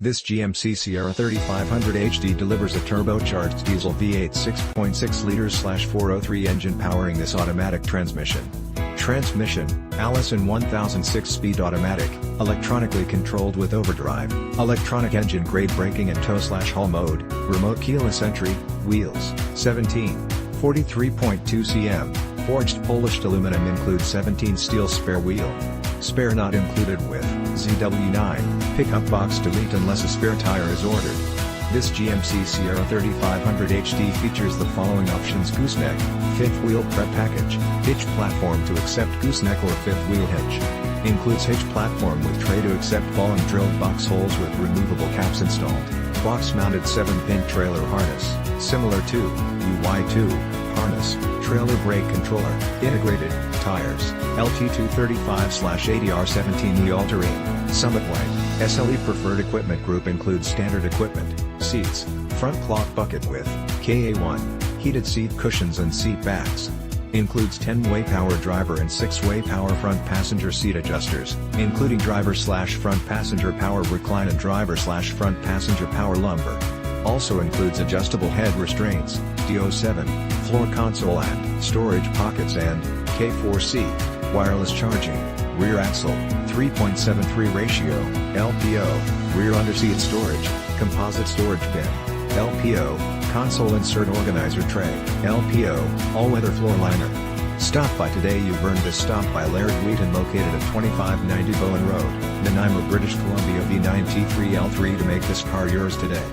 This GMC Sierra 3500 HD delivers a turbocharged diesel V8 6.6 liters/403 engine powering this automatic transmission. Transmission, ALLISON 1006 speed automatic, electronically controlled with overdrive, electronic engine grade braking and tow/haul mode, remote keyless entry, wheels, 17, 43.2 cm, forged polished aluminum includes 17 steel spare wheel. Spare not included with ZW9, pickup box delete unless a spare tire is ordered. This GMC Sierra 3500 HD features the following options: gooseneck, fifth wheel prep package, hitch platform to accept gooseneck or fifth wheel hitch. Includes hitch platform with tray to accept ball and drilled box holes with removable caps installed. Box mounted 7-pin trailer harness, similar to UY2, harness, trailer brake controller, integrated, tires, LT235/ADR17 the all-terrain, Summit White, SLE preferred equipment group includes standard equipment, seats, front cloth bucket with, KA1, heated seat cushions and seat backs. Includes 10-way power driver and 6-way power front passenger seat adjusters, including driver/front passenger power recline and driver/front passenger power lumbar. Also includes adjustable head restraints, DO7, floor console and storage pockets and K4C, wireless charging, rear axle, 3.73 ratio, LPO, rear underseat storage, composite storage bin, LPO, console insert organizer tray, LPO, all-weather floor liner. Stop by today. You've earned this stop by Laird Wheaton located at 2590 Bowen Road, Nanaimo, British Columbia V9 T3L3 to make this car yours today.